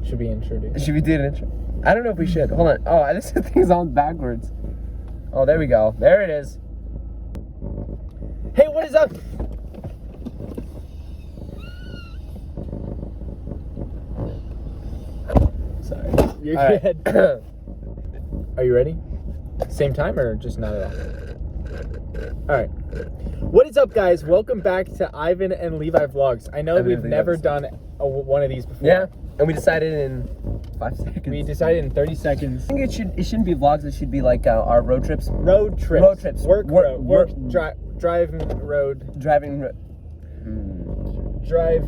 Should we introduce? Should we do an intro? I don't know if we should. Hold on. Oh, this thing's on backwards. Oh, there we go. There it is. Hey, what is up? Sorry. You're good. Are you ready? Same time or just not at all? Alright. What is up, guys? Welcome back to Ivan and Levi Vlogs. I know we've never done one of these before. Yeah, and we decided in 5 seconds. We decided in 30 seconds. I think it shouldn't be vlogs, it should be like our road trips. Road trips. Driving road. Drive.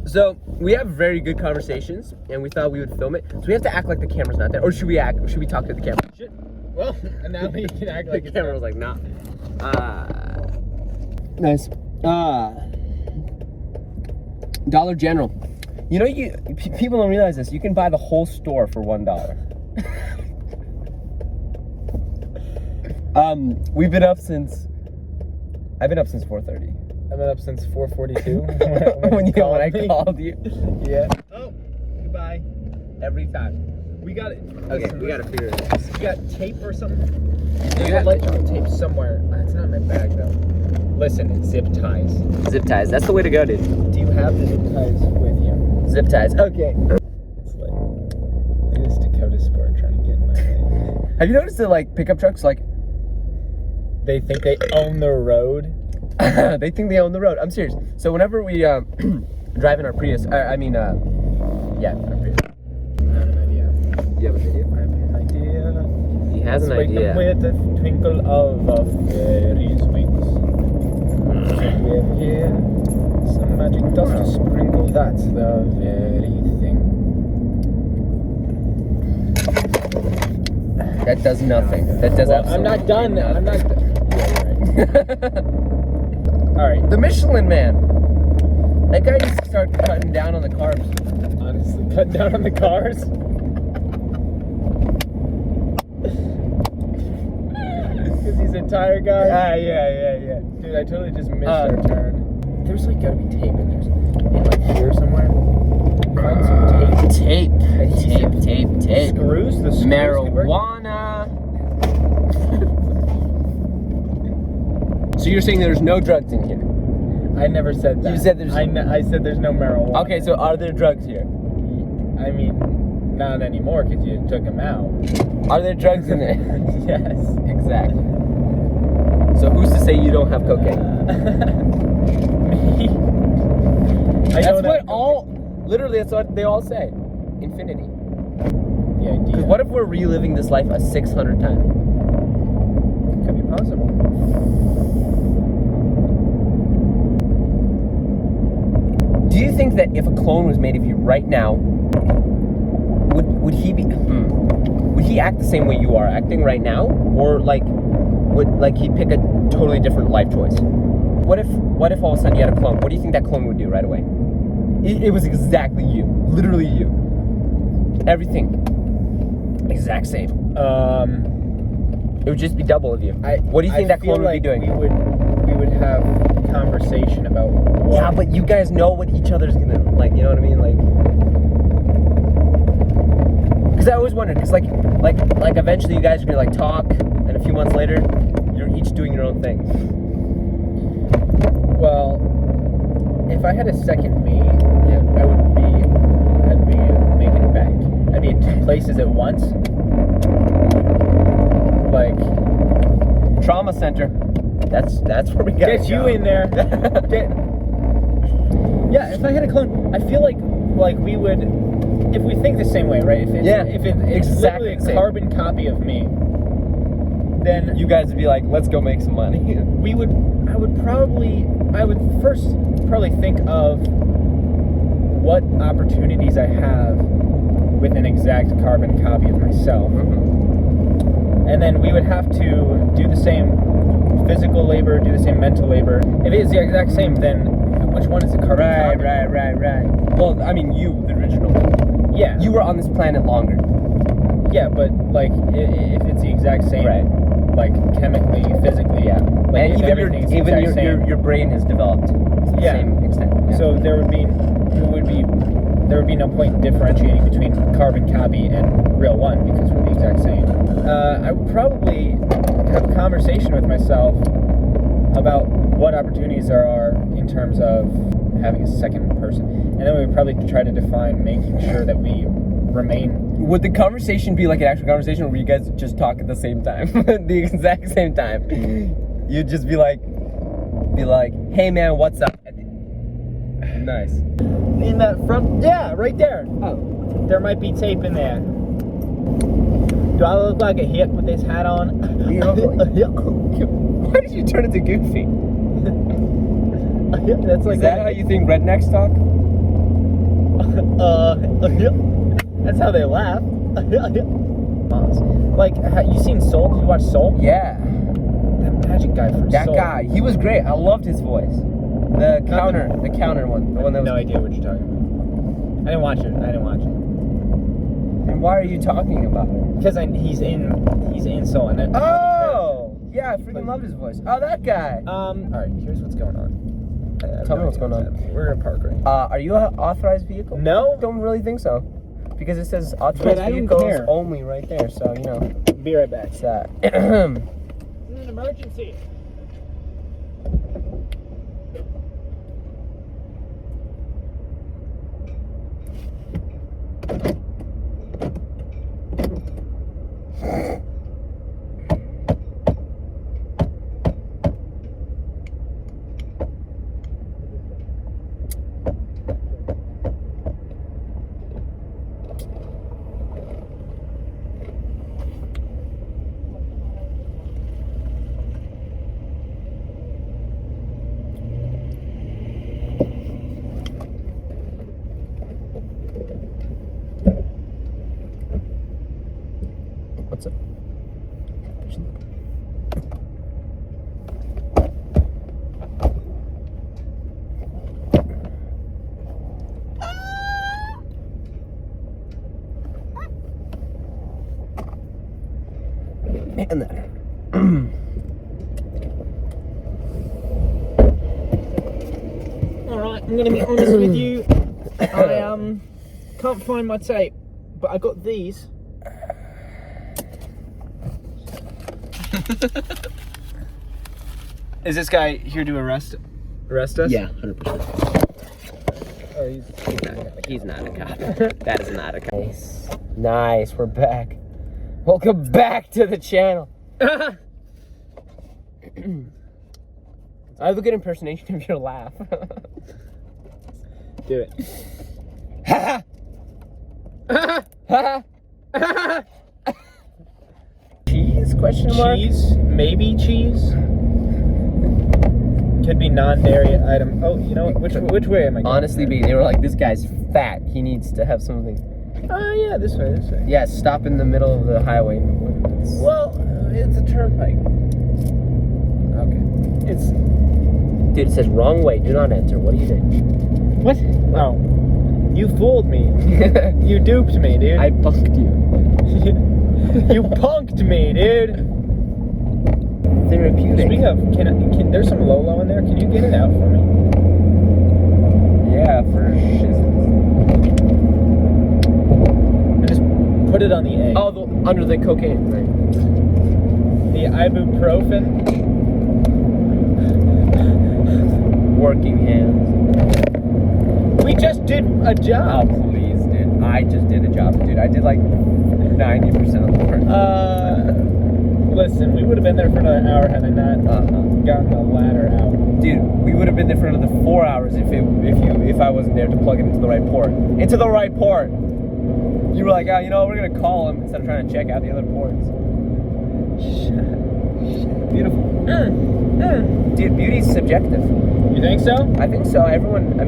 So we have very good conversations, and we thought we would film it. So we have to act like the camera's not there, or should we talk to the camera? Well, now we can act like the camera was like, nah. Nice. Dollar General. You know, people don't realize this. You can buy the whole store for $1. We've been up since. I've been up since 4:30. I've been up since 4:42. when I called you. Yeah. Oh, goodbye. Every time. We got it. Okay, we gotta figure it out. You got tape or something? There's electrical tape somewhere. It's not in my bag though. Listen, zip ties. Zip ties. That's the way to go, dude. Do you have the zip ties with you? Zip ties. Okay. It's like, look at this Dakota Sport trying to get in my way. Have you noticed that like pickup trucks they think they own the road? They think they own the road. I'm serious. So whenever we drive in our Prius, our Prius. I have an idea. You have an idea? I have an idea. He has an Wake idea. them with the twinkle of a fairy's wings. We have here some magic dust to sprinkle. That's the very thing. That does nothing. That does absolutely I'm not done. nothing. I'm not done. Yeah, you're right. All right. The Michelin Man. That guy needs to start cutting down on the carbs. Honestly, cutting down on the cars. Because he's a tire guy. Yeah. Dude, I totally just missed our turn. There's like gotta be tape in there. Like here somewhere. Find some tape. Tape. Screws? The screws Marijuana. So you're saying there's no drugs in here? I never said that. You said there's. I said there's no marijuana. Okay, so are there drugs here? I mean, not anymore because you took them out. Are there drugs in there? Yes. Exactly. So who's to say you don't have cocaine? Me. Literally, that's what they all say. Infinity. The idea. Because what if we're reliving this life a 600 times? Could be possible. Do you think that if a clone was made of you right now, would he act the same way you are acting right now, or would he pick a totally different life choice? What if all of a sudden you had a clone? What do you think that clone would do right away? It was exactly you, literally you. Everything, exact same. It would just be double of you. What do you think that clone would be doing? We would have a conversation about what... Yeah, but you guys know what each other's gonna like. You know what I mean? Because I always wondered, because like eventually you guys are gonna talk, and a few months later, you're each doing your own thing. Well, if I had a second me, yeah, I'd be making a bank. I'd be in two places at once. Like trauma center. That's where we gotta get you in there. Yeah, if I had a clone, I feel like we would, if we think the same way, right? If it's exactly a carbon copy of me, then you guys would be like, let's go make some money. I would first probably think of what opportunities I have with an exact carbon copy of myself. Mm-hmm. And then we would have to do the same physical labor, do the same mental labor. If it is the exact same, then which one is the carbon copy? Right. Well, I mean, you, the original. Yeah. You were on this planet longer. Yeah, but like, if it's the exact same, right. like chemically, physically. Yeah. Like, And even your brain has developed to the same extent. Yeah. So there would be no point in differentiating between carbon copy and real one because we're the exact same. I would probably have a conversation with myself about what opportunities there are in terms of having a second person, and then we would probably try to define making sure that we remain. Would the conversation be like an actual conversation, or would you guys just talk at the same time, the exact same time? You'd just be like, "Hey man, what's up?" Nice. In that front, yeah, right there. Oh, There might be tape in there. Do I look like a hick with this hat on? why did you turn into Goofy? That's like Is that how you think rednecks talk? That's how they laugh. Like, you seen Soul? Did you watch Soul? Yeah. That magic guy from That Soul. guy, he was great. I loved his voice. The counter one. The one that was. No idea what you're talking about. I didn't watch it. And why are you talking about it? Because he's in Soul. And then, Oh! Yeah, I freaking loved his voice. Oh, that guy. Alright, here's what's going on. Tell me what's going on. We're in a park right now. Are you an authorized vehicle? No. Don't really think so. Because it says But authorized I don't vehicles care. only right there, so you know. Be right back. It's that. This is an emergency. What's up? And then. Alright, I'm gonna be honest with you. I can't find my tape, but I got these. Is this guy here to arrest us? Yeah, 100%. Oh, He's not a cop. That is not a cop. Nice, we're back. Welcome back to the channel. I have a good impersonation of your laugh. Do it. Cheese? Question mark? Cheese? Maybe cheese? Could be non-dairy item. Oh, you know what? Which way am I going? Honestly, they were like, this guy's fat. He needs to have something. Oh, yeah, this way. Yeah, stop in the middle of the highway. Well, it's a turnpike. Okay. Dude, it says wrong way. Do not enter. What are you doing? What? Oh. You fooled me. You duped me, dude. I punked you. You punked me, dude. Therapeutic. Speaking of, can there's some Lolo in there. Can you get it out for me? Yeah, for shiz. And just put it on the egg. Oh, under the cocaine, right? The ibuprofen. Working hands. We just did a job. Oh, please, dude. I just did a job, dude. I did like 90% of the work. Listen, we would have been there for another hour had I not gotten the ladder out. Dude, we would have been there for another 4 hours if I wasn't there to plug it into the right port. Into the right port. You were like, oh, you know, we're gonna call him instead of trying to check out the other ports. Beautiful. Dude, beauty's subjective. You think so? I think so. Everyone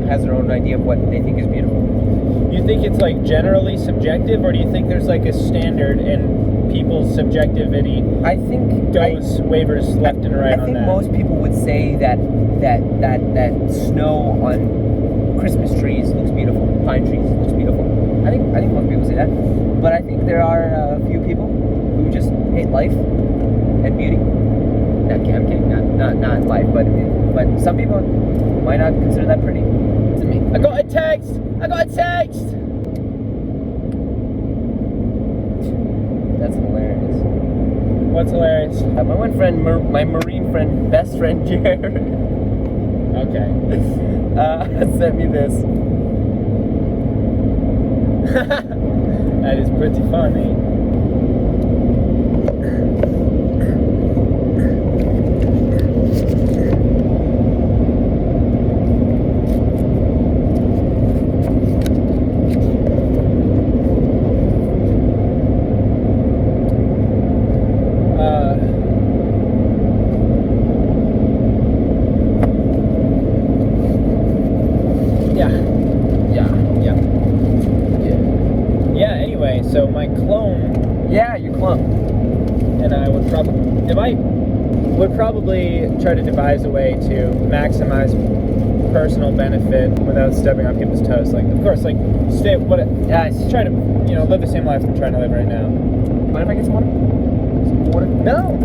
has their own idea of what they think is beautiful. You think it's like generally subjective, or do you think there's like a standard and people's subjectivity I think goes waivers left and right I on think that? most people would say that snow on Christmas trees looks beautiful. Pine trees looks beautiful. I think most people say that. But I think there are a few people who just hate life and beauty. I'm kidding. Not life, but some people might not consider that pretty. To me. I got a text. That's hilarious. What's hilarious? My one friend, my marine friend, best friend Jared, Okay. sent me this. That is pretty funny. So my clone, Yeah, your clone. and I would probably try to devise a way to maximize personal benefit without stepping on people's toes. Like, of course, like try to live the same life I'm trying to live right now. Mind if I get some water? Some water? No,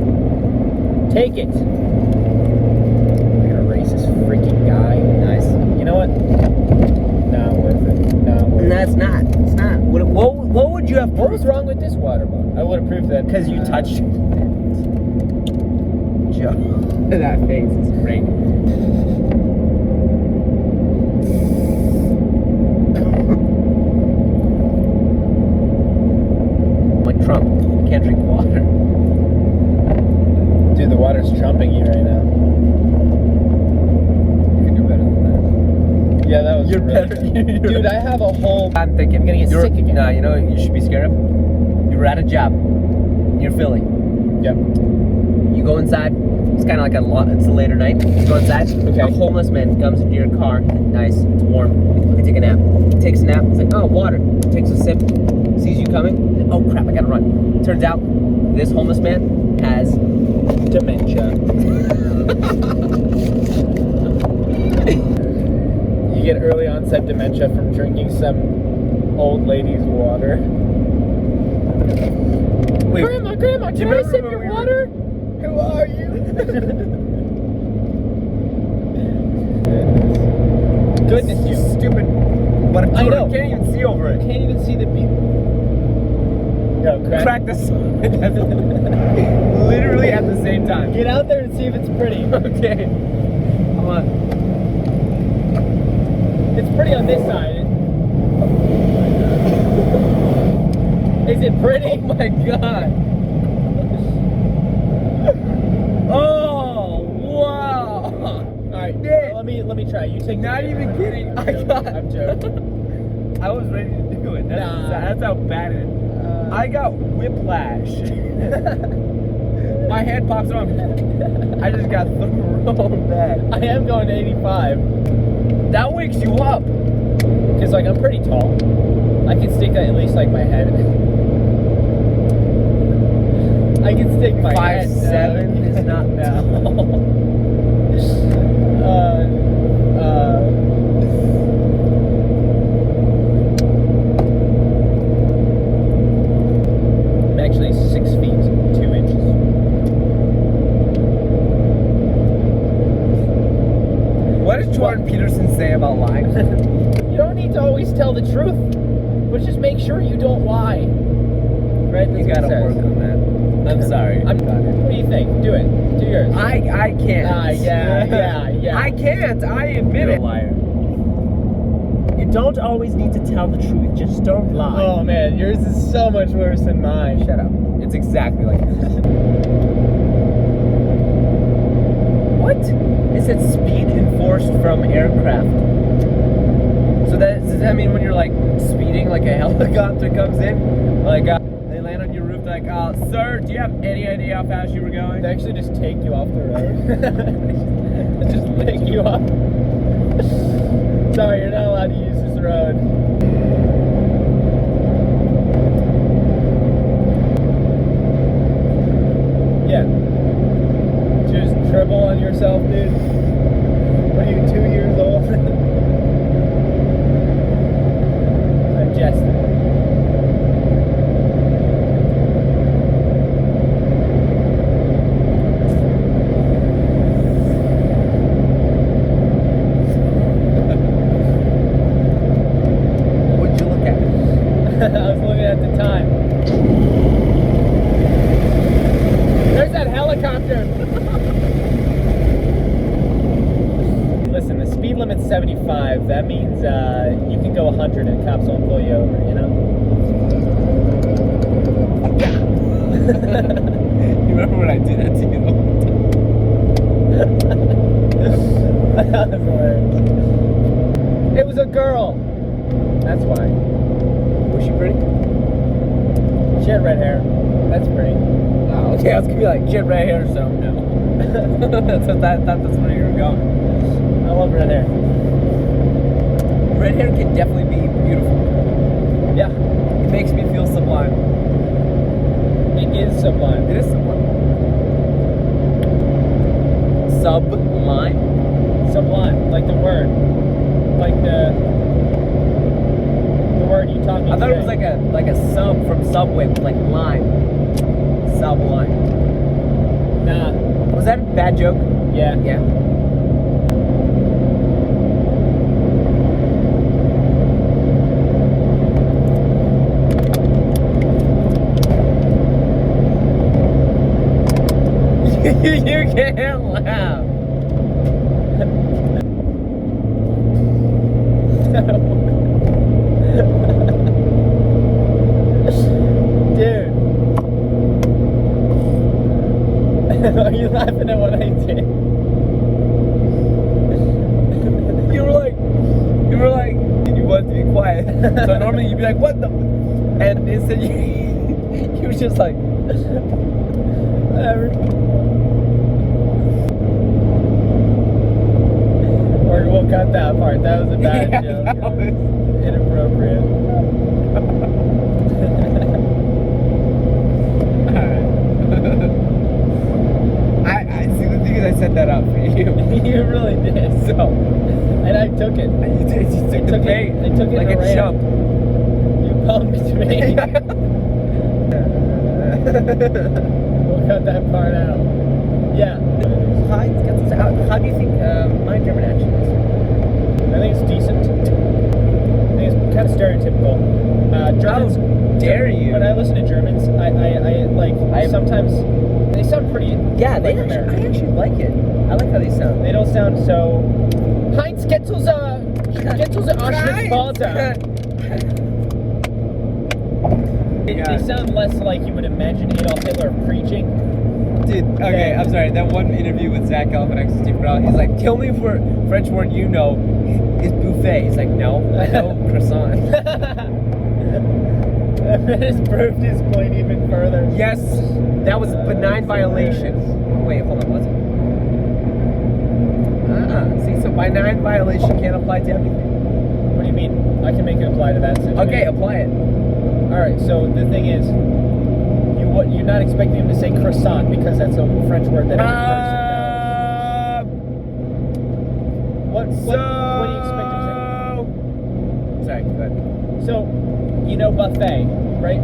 take it. I'm gonna race this freaking guy. Nice. You know what? Not worth it. Not worth it. No, it's not. It's not. What would you have? What was wrong with this water bottle? I would have proved that Because you touched it. Joe, that face is great. Like Trump, you can't drink water. Dude, the water's trumping you right now. You can do better than that. Yeah, that was You're really better. good. Dude, I have a whole. I'm thinking I'm gonna get sick again. Nah, you know what you should be scared of? You were at a job. You're Philly. Yep. You go inside. It's kind of like it's a later night. You go inside. Okay. A homeless man comes into your car. Nice. It's warm. They take a nap. He takes a nap. He's like, oh, water. Takes a sip. Sees you coming. Oh crap! I gotta run. Turns out, this homeless man has Dementia. You get early onset dementia from drinking some old lady's water. Wait, Grandma, can I sip your water? Who are you? Goodness, you stupid. But I know. Can't even see over it. can't even see the people. Yo, Crack this. Literally at the same time. Get out there and see if it's pretty. Okay. Come on. It's pretty on this side. Is it pretty? Oh my god. Oh wow. Alright, Dude. let me try. You take Not the even kidding. I'm joking. I was ready to do it. That's how bad it is. I got whiplash. My head pops on. I just got thrown back. I am going to 85. That wakes you up. Because, like, I'm pretty tall. I can stick at least, like, my head. I can stick my head. 5'7" is not tall. I'm actually 6 feet 2 inches. What does Jordan Peterson say about lying? You don't need to always tell the truth, but just make sure you don't lie. Right? You That's what gotta it work says. on that. I'm sorry. What do you think? Do it. Do yours. I can't. Yeah. I can't. I admit it. Liar. You don't always need to tell the truth. Just don't lie. Oh man, yours is so much worse than mine. Shut up. It's exactly like this. What? It said speed enforced from aircraft. So does that mean when you're like speeding, like a helicopter comes in, like they land on your roof, like, sir, do you have any idea how fast you were going? They actually just take you off the road. Just lick you off. Sorry, you're not allowed to use this road. Yeah. Just dribble on yourself, dude. What are you, 2 years old? I'm jesting. limit's 75. That means you can go 100 and cops won't pull you over, you know? You remember when I did that to you? That was hilarious. It was a girl. That's why. Was she pretty? She had red hair. That's pretty. Oh, okay. I was gonna be like, she had red hair, so no. That's where you were going. I love red hair. Red hair can definitely be beautiful. Yeah. It makes me feel sublime. It is sublime. It is sublime. Sublime? Sublime, like the word. Like the word you taught me. I thought it was like a sub from Subway with like lime. Sublime. Nah. Was that a bad joke? Yeah. Yeah. You can't laugh. Dude. Are you laughing at what I did? You were like, and you wanted to be quiet. So normally you'd be like, what the? And instead you were just like, Whatever. Or we'll cut that part. That was a bad joke. That was Inappropriate. I see, the thing is, I set that up for you. You really did. So, And I took it. you took the bait. I took it like and a ran. chump. You bumped me. We'll cut that part out. Yeah. How do you think my German accent is? I think it's decent. I think it's kind of stereotypical. Germans. How dare you? When I listen to Germans, I sometimes they sound pretty. Yeah, like I American. actually like it. I like how they sound. They don't sound so. Heinz Getzel's Auschwitz-Balta. They sound less like you would imagine Adolf Hitler preaching. Dude, okay, I'm sorry. That one interview with Zach Galifianakis and Steve Carell, he's like, tell me if French word you know is buffet. He's like, no, I know croissant. That has proved his point even further. Yes, that was a benign violation. Wait, hold on, what's it? See, so benign violation can't apply to everything. What do you mean? I can make it apply to that situation. Okay, apply it. Alright, so the thing is, you're not expecting him to say croissant because that's a French word that every person knows. What do you expect him to say? Sorry, go ahead. So, you know buffet, right?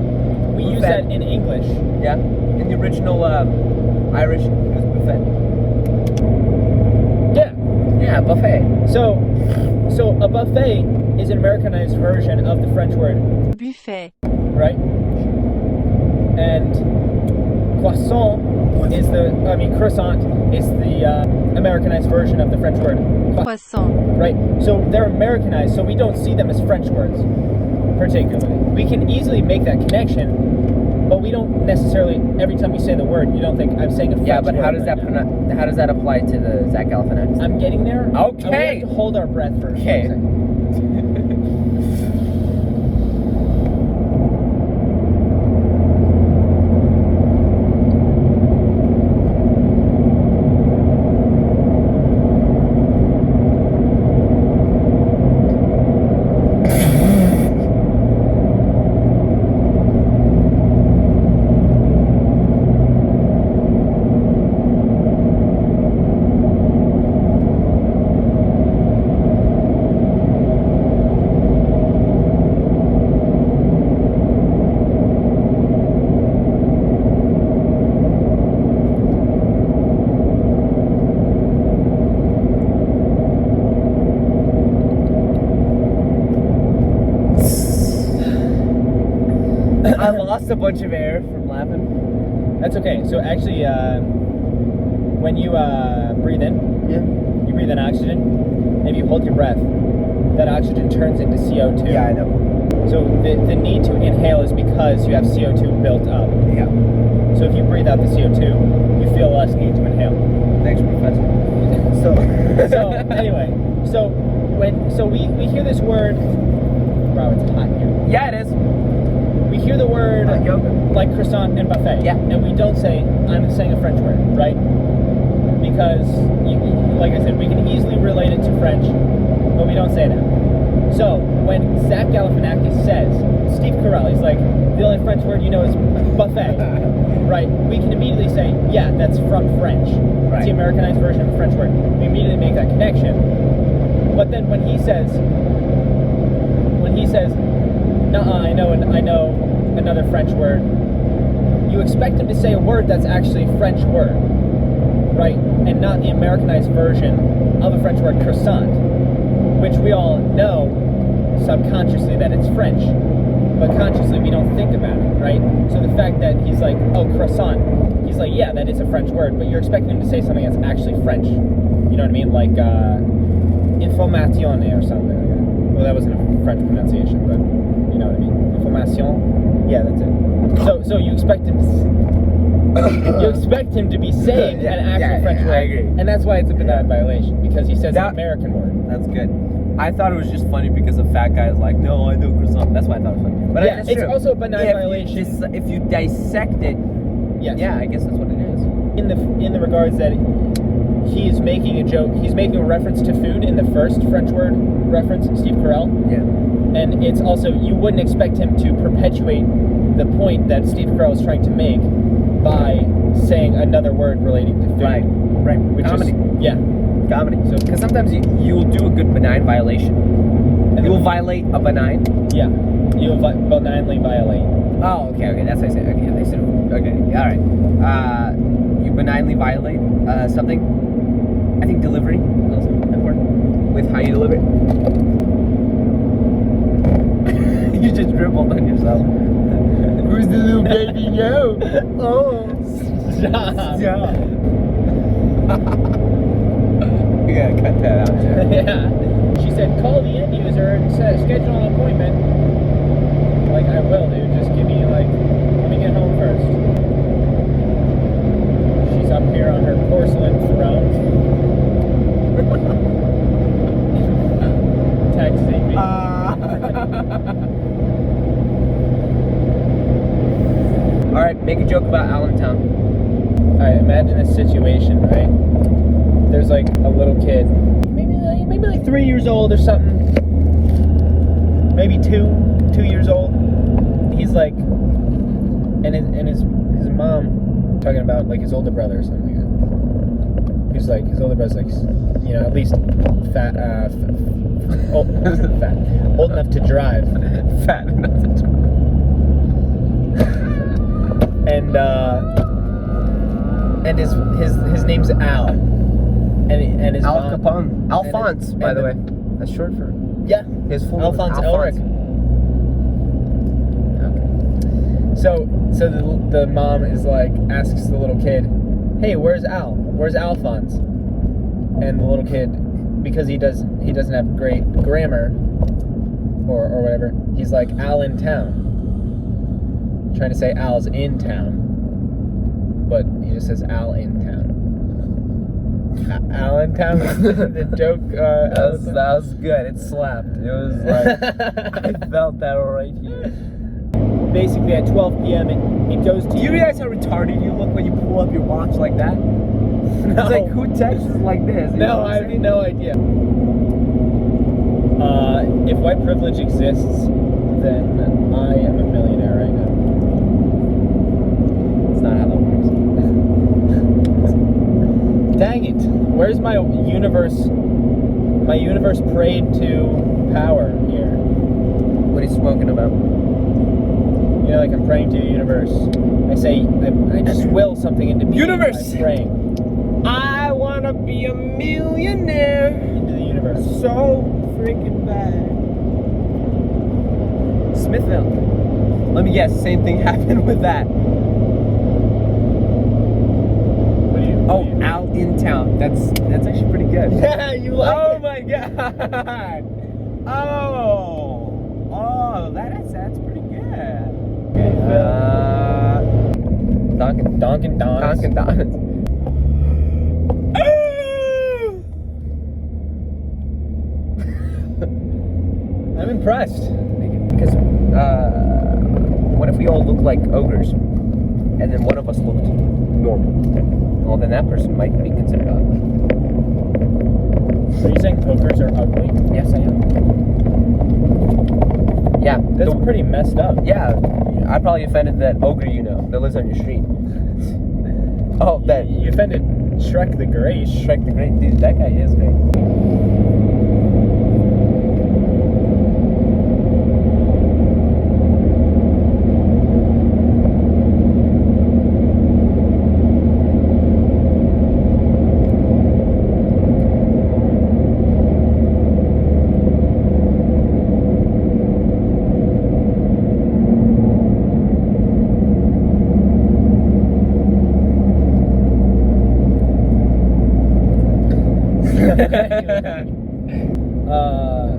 We use Buffet. that in English. Yeah, in the original Irish, it was buffet. Yeah. Yeah, buffet. So a buffet is an Americanized version of the French word buffet. right? And croissant is the Americanized version of the French word Croissant. right? So they're Americanized, so we don't see them as French words, particularly. We can easily make that connection, but we don't necessarily, every time you say the word, you don't think, I'm saying a French word. Yeah, but how does right that now. how does that apply to the Zach Galifianakis? I'm getting there. Okay. And we have to hold our breath first. Okay. For a second. I lost a bunch of air from laughing. That's okay. So actually, when you breathe in, Yeah. you breathe in oxygen, if you hold your breath, that oxygen turns into CO2. Yeah, I know. So the need to inhale is because you have CO2 built up. Yeah. So if you breathe out the CO2, you feel less need to inhale. Thanks, Professor. So anyway, so we hear this word. Bro, it's hot here. Yeah, it is. We hear the word yoga. like croissant and buffet. Yeah. And we don't say, I'm saying a French word, right? Because, like I said, we can easily relate it to French, but we don't say that. So, when Zach Galifianakis says, Steve Carell, he's like, the only French word you know is buffet, right? We can immediately say, yeah, that's from French. Right. It's the Americanized version of a French word. We immediately make that connection. But then when he says, nuh-uh, I know another French word, you expect him to say a word that's actually a French word, right? And not the Americanized version of a French word, croissant, which we all know subconsciously that it's French, but consciously we don't think about it, right? So the fact that he's like, oh, croissant, he's like, yeah, that is a French word, but you're expecting him to say something that's actually French. You know what I mean? Like, informazione or something like that. Well, that wasn't a French pronunciation, but you know what I mean. Information? Yeah, that's it. So you expect him to be saying an actual French word. I agree. And that's why it's a benign violation, because he says an American word. That's good. I thought it was just funny because the fat guy is like, no, I know croissant. That's why I thought it was funny. But yeah, it's also a benign violation. If you dissect it, yes. Yeah, I guess that's what it is. In the regards that he is making a joke, he's making a reference to food in the first French word reference, Steve Carell. Yeah. And it's also, you wouldn't expect him to perpetuate the point that Steve Carell is trying to make by saying another word relating to food. Right. Which comedy. Comedy. So, because sometimes you'll do a good benign violation. And you will violate a benign? Yeah. You'll benignly violate. Oh, okay. That's what I said. Okay, all right. You benignly violate something. I think delivery is also important with how you deliver it. You just dribbled on yourself. Who's the little baby now? Oh. Stop. You gotta cut that out too. Yeah. She said, call the end user and schedule an appointment. Like, I will, dude. Just give me, let me get home first. She's up here on her porcelain throne. Texting me. Alright, make a joke about Allentown. Alright, imagine a situation, right? There's like a little kid, maybe like 3 years old or something. Maybe two years old. He's like, and his mom talking about like his older brother or something like that. He's like, his older brother's like, you know, at least fat, old enough to drive. Fat enough to drive. And his name's Al. And his Al mom, Capone. Alphonse, by the way. That's short for yeah. his full Alphonse name. Elric. Okay. So the mom is like, asks the little kid, hey, where's Al? Where's Alphonse? And the little kid, because he doesn't have great grammar or whatever, he's like, Al in town. Trying to say Al's in town, but he just says Al in town. Allentown, the joke. That was good. It slapped. It was like I felt that right here. Basically, at 12 p.m., it goes to. Do you realize how retarded you look when you pull up your watch like that? No. It's like, who texts like this? No, I have no idea. If white privilege exists, then I am a millionaire right now. It's not how that works. Dang it! Where's my universe? My universe prayed to power here. What are you smoking about? You know, like I'm praying to the universe. I say, I just will something into being. Universe! I'm praying. I wanna be a millionaire. Into the universe. So freaking bad. Smithville. Let me guess, same thing happened with that. What do you? Oh, out in town. That's actually pretty good. Yeah, you like Oh it. my god. Oh, that's pretty good. Dunkin' Donuts. Dunkin' Donuts. I'm impressed. Because what if we all look like ogres, and then one of us looked normal? Well, then that person might be considered ugly. Are you saying ogres are ugly? Yes, I am. Yeah, That's pretty messed up. yeah. I probably offended that ogre that lives on your street. Oh, that You offended Shrek the Great. Shrek the Great, dude. That guy is great.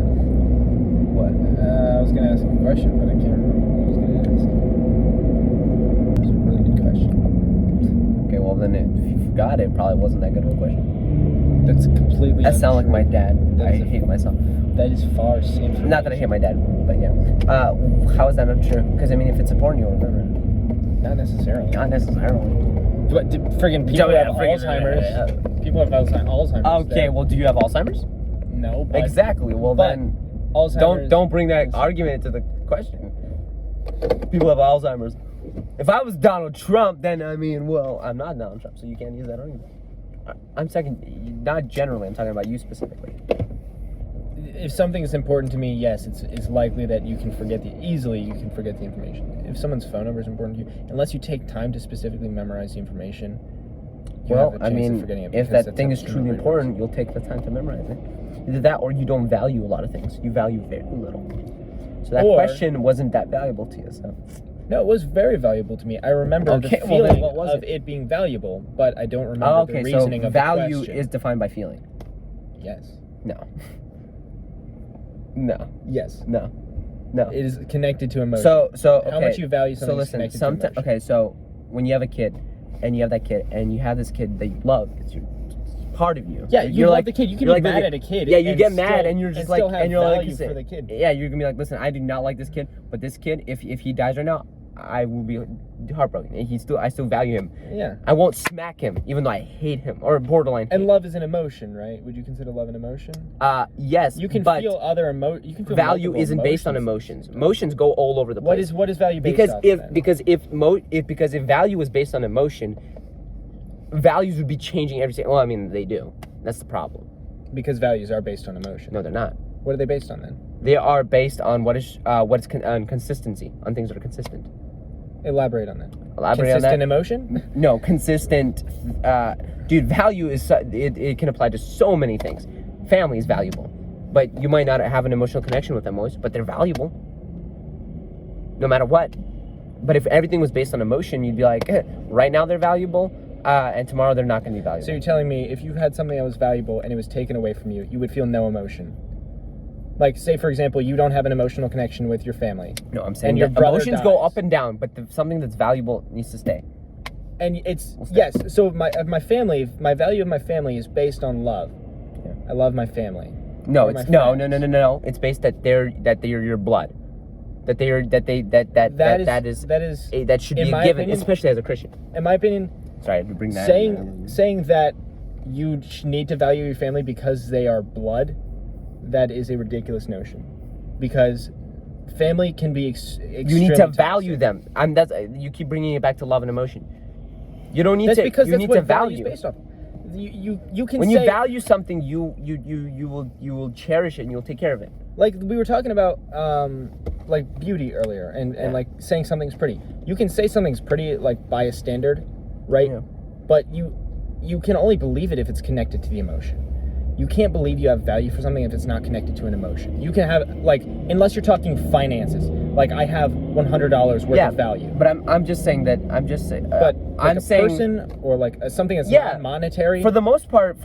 What? I was gonna ask a question, but I can't remember what I was gonna ask. It was a really good question. Okay, well then if you forgot it, probably wasn't that good of a question. That's completely. That sounds like my untrue. dad. That I is a- hate myself. That is false information. Not that I hate my dad, but yeah. How is that not true? Because I mean, if it's important, you'll remember it. Not necessarily. Not necessarily. But friggin' people Yeah, have friggin' Alzheimer's. People have Alzheimer's. Okay, well, do you have Alzheimer's? No. But, Exactly. Well, but then Alzheimer's. don't bring that argument into the question. People have Alzheimer's. If I was Donald Trump, then I mean, well, I'm not Donald Trump, so you can't use that argument. I'm talking not generally. I'm talking about you specifically. If something is important to me, yes, it's likely that you can forget easily you can forget the information. If someone's phone number is important to you, unless you take time to specifically memorize the information, you Well, have a I chance of mean, forgetting it if because that that's thing how is truly memory important, you'll take the time to memorize it. Either that, or you don't value a lot of things. You value very little. So that Or- question wasn't that valuable to you. So works. No, it was very valuable to me. I remember Okay, the well, then feeling what was of it being valuable, but I don't remember oh, the okay, so reasoning of value the question. is defined by feeling. Yes. No. No. Yes. No. No. It is connected to emotion. So okay. How much you value something So is listen, connected to emotion. okay, so when you have a kid, and you have that kid, and you have this kid that you love, it's part of you. Yeah, you You're love like the kid. You can you're be like, mad listen, at a kid. Yeah, you and get mad, still- and you're just and like, still have and you're like, value for the kid. yeah, you're gonna be like, listen, I do not like this kid, but this kid, if he dies right now, I will be heartbroken. And I still value him. Yeah. I won't smack him, even though I hate him or borderline. And hate. love is an emotion, right? Would you consider love an emotion? Yes, You can but feel other You can feel value multiple isn't based on emotions. Emotions go all over the place. What is value based Because off if then? because if value was based on emotion, values would be changing every single. Well, I mean, they do. That's the problem. Because values are based on emotion. No, they're not. What are they based on then? They are based on on consistency, on things that are consistent. Elaborate on that. Elaborate Consistent on that. emotion? No, consistent. Dude, value is it can apply to so many things. Family is valuable, but you might not have an emotional connection with them always, but they're valuable. No matter what. But if everything was based on emotion, you'd be like, right now they're valuable, and tomorrow they're not going to be valuable. So you're telling me if you had something that was valuable and it was taken away from you, you would feel no emotion? Like, say, for example, you don't have an emotional connection with your family. No, I'm saying and your that brother emotions go dies. up and down, but something that's valuable needs to stay. And it's, yes, so my value of my family is based on love. Yeah. I love my family. No, Or it's my no. friends. It's based that they're your blood. That should in be my given, opinion- especially as a Christian. In my opinion, Sorry, I had to bring that. saying that you need to value your family because they are blood, that is a ridiculous notion. Because family can be extremely You need to toxic. value them. You keep bringing it back to love and emotion. You don't need That's to. because you that's need what to value value. is based off. You can When say, you value something, you will cherish it and you'll take care of it. like we were talking about like beauty earlier and like saying something's pretty. You can say something's pretty like by a standard, right? Yeah. But you can only believe it if it's connected to the emotion. You can't believe you have value for something if it's not connected to an emotion. You can have, like, unless you're talking finances. like I have $100 worth of value. But I'm just saying that But I'm a saying person or like something that's Yeah. not monetary. for the most part,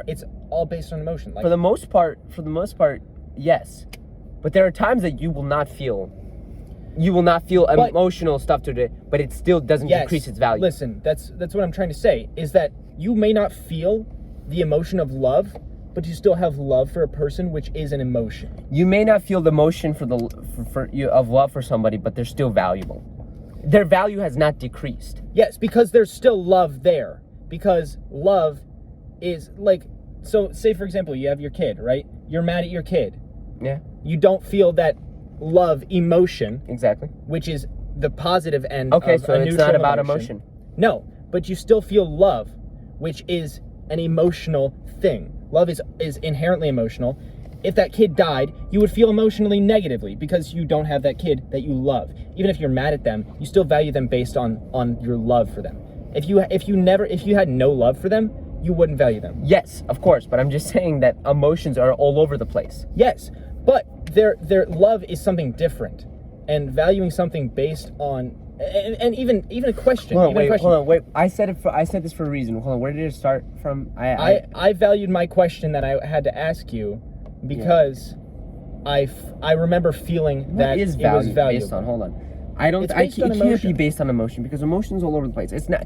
it's all based on emotion. Like, for the most part, yes. But there are times that you will not feel But- emotional stuff today, but it still doesn't decrease its value. Listen, that's what I'm trying to say, is that you may not feel the emotion of love, but you still have love for a person, which is an emotion. You may not feel the emotion of love for somebody, but they're still valuable. Their value has not decreased. Yes, because there's still love there. Because love is like, so say for example, you have your kid, right? You're mad at your kid. Yeah, You don't feel that love emotion, exactly. which is the positive end Okay, of so a it's neutral not about emotion. No, but you still feel love, which is an emotional thing. Love is inherently emotional. If that kid died, you would feel emotionally negatively because you don't have that kid that you love. Even if you're mad at them, you still value them based on your love for them. If you had no love for them, you wouldn't value them. Yes, of course, but I'm just saying that emotions are all over the place. Yes, but their love is something different, and valuing something based on and even a question. Hold on, wait. I said this for a reason. Hold on, where did it start from? I valued my question that I had to ask you because I remember feeling that it was valuable. based on. Hold on. It can't be based on emotion because emotion's all over the place. It's not.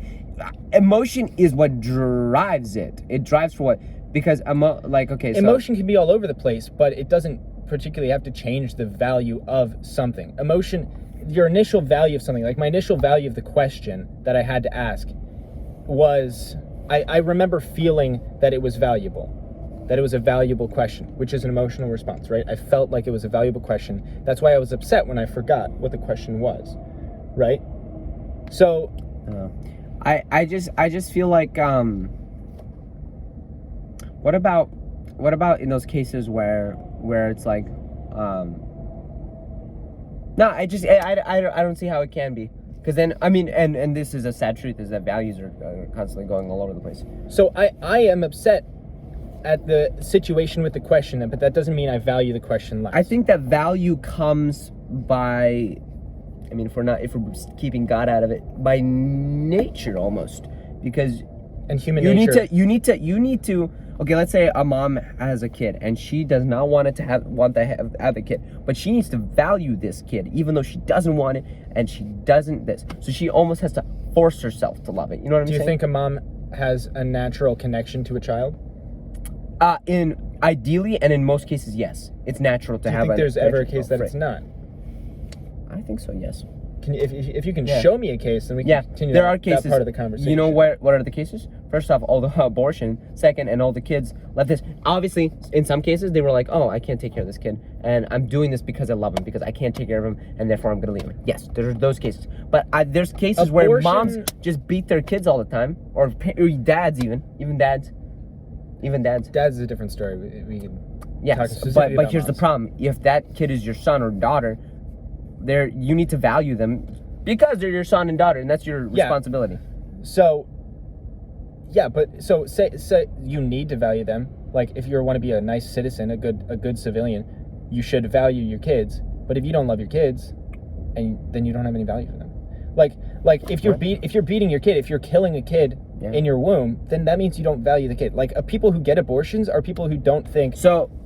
Emotion is what drives it. It drives for what? Because emotion can be all over the place, but it doesn't particularly have to change the value of something. Emotion, your initial value of something, like my initial value of the question that I had to ask was, I remember feeling that it was valuable, that it was a valuable question, which is an emotional response, right? I felt like it was a valuable question. That's why I was upset when I forgot what the question was, right? So, I just feel like what about in those cases where it's like no, I don't see how it can be, because then I mean and this is a sad truth, is that values are constantly going all over the place. So I am upset at the situation with the question, but that doesn't mean I value the question less. I think that value comes by, I mean, if we're keeping God out of it, by nature almost, because and human nature. You need to. Okay, let's say a mom has a kid and she does not want to have the kid, but she needs to value this kid even though she doesn't want it and she doesn't this. So she almost has to force herself to love it. You know what I'm saying? Do you think a mom has a natural connection to a child? Ideally, and in most cases, yes, it's natural to have. Do you think there's ever a case that it's not? I think so. Yes. Can you, if you can show me a case, then we can continue there are cases, that part of the conversation. You know what are the cases? First off, all the abortion. Second, and all the kids left this. Obviously, in some cases, they were like, oh, I can't take care of this kid, and I'm doing this because I love him, because I can't take care of him, and therefore I'm going to leave him. Yes, there's those cases. But there's cases where moms just beat their kids all the time, or dads even dads. Dad's is a different story. We can talk but about here's the problem. If that kid is your son or daughter, you need to value them because they're your son and daughter, and that's your responsibility. So, say you need to value them. Like, if you want to be a nice citizen, a good civilian, you should value your kids. But if you don't love your kids, then you don't have any value for them. Like if you're beating your kid, if you're killing a kid in your womb, then that means you don't value the kid. Like, people who get abortions are people who don't think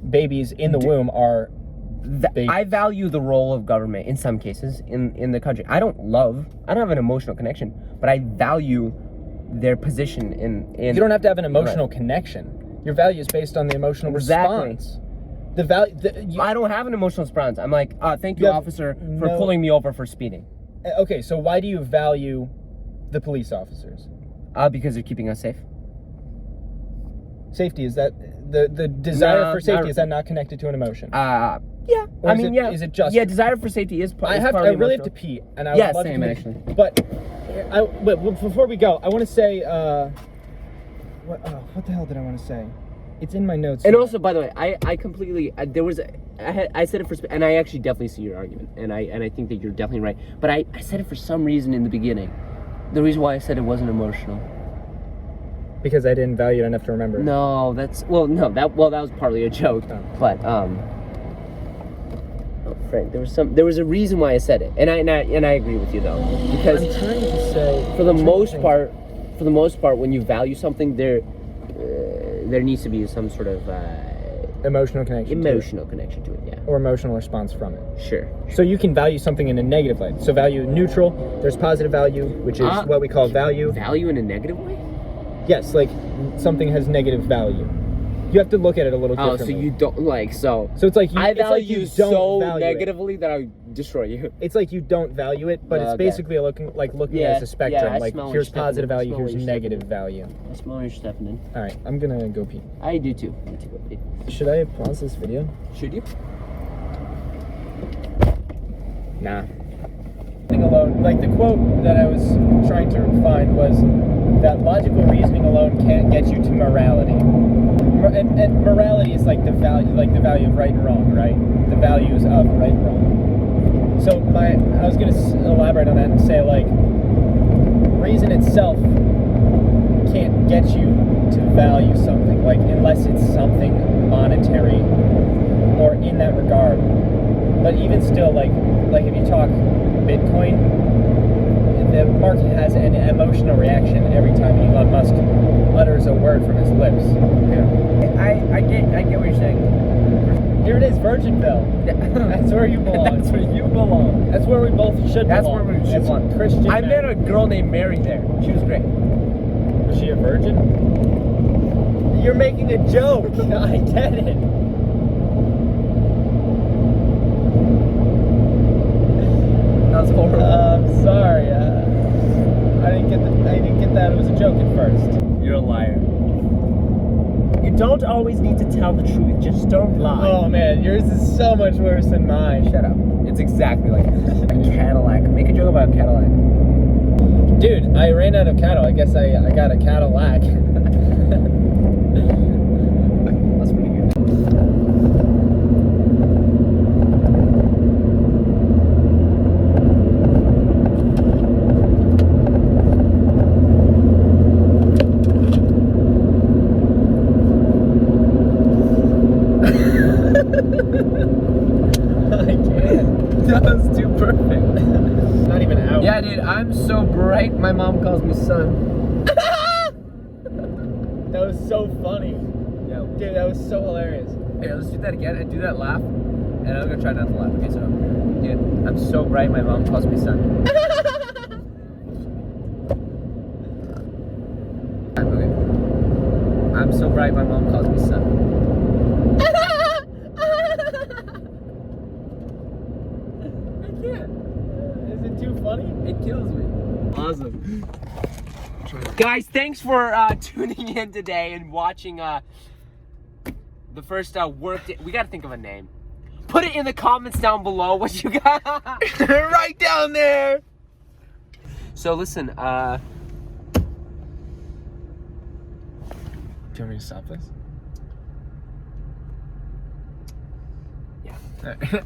babies in the womb are babies. I value the role of government in some cases in the country. I don't have an emotional connection, but I value their position in You don't have to have an emotional connection. Your value is based on the emotional response. The value. I don't have an emotional response. I'm like, thank you, officer, for pulling me over for speeding. Okay, so why do you value the police officers? Because they're keeping us safe. Safety, is that the desire for safety? Is that not connected to an emotion? Yeah. Or is it just? Yeah, desire for safety is part. I really have to pee, and I would love same to actually. But before we go, I want to say, what the hell did I want to say? It's in my notes. And also, by the way, I completely I said it for, and I actually definitely see your argument, and I think that you're definitely right. But I said it for some reason in the beginning. The reason why I said it wasn't emotional. Because I didn't value it enough to remember. No, that was partly a joke, but Frank, there was a reason why I said it, and I agree with you though, because I'm trying to say for the most part, when you value something, there needs to be some sort of emotional connection connection to it, yeah, or emotional response from it. Sure. So you can value something in a negative light. So value neutral. There's positive value, which is what we call value. Value in a negative way? Yes, like something has negative value. You have to look at it a little differently. Oh, so you don't like so. So it's like I value you so value negatively that I destroy you. It's like you don't value it, but it's basically looking at it as a spectrum. Like here's positive value, here's negative value. I smell where you're stepping in. All right, I'm gonna go pee. I do too. I need to go pee. Should I pause this video? Should you? Nah. Alone, like the quote that I was trying to find was that logical reasoning alone can't get you to morality. And morality is like the value of right and wrong, right? The values of right and wrong. So I was gonna elaborate on that and say like, reason itself can't get you to value something, like unless it's something monetary or in that regard. But even still, like if you talk Bitcoin, the market has an emotional reaction every time Elon Musk utters a word from his lips. Yeah. I get what you're saying. Here it is, Virginville. That's where you belong. That's where you belong. That's where we both should belong. That's where we should belong. Christian. I met a girl named Mary there. She was great. Was she a virgin? You're making a joke. I get it. That was horrible. I'm sorry. I didn't get that it was a joke at first. You're a liar. You don't always need to tell the truth. Just don't lie. Oh man, yours is so much worse than mine. Shut up. It's exactly like this. A Cadillac. Make a joke about a Cadillac. Dude, I ran out of cattle. I guess I got a Cadillac. That's pretty good. I can't. That was too perfect. Not even out. Yeah, dude, I'm so bright. My mom calls me son. That was so funny. Yeah. Dude, that was so hilarious. Hey, let's do that again and do that laugh. And I'm gonna try not to laugh. Okay, so, dude, I'm so bright. My mom calls me son. Okay. I'm so bright. My mom calls me son. Is it too funny? It kills me. Awesome. Guys, thanks for tuning in today and watching the first work day. We gotta think of a name. Put it in the comments down below what you got. Right down there. So listen, Do you want me to stop this? yeah.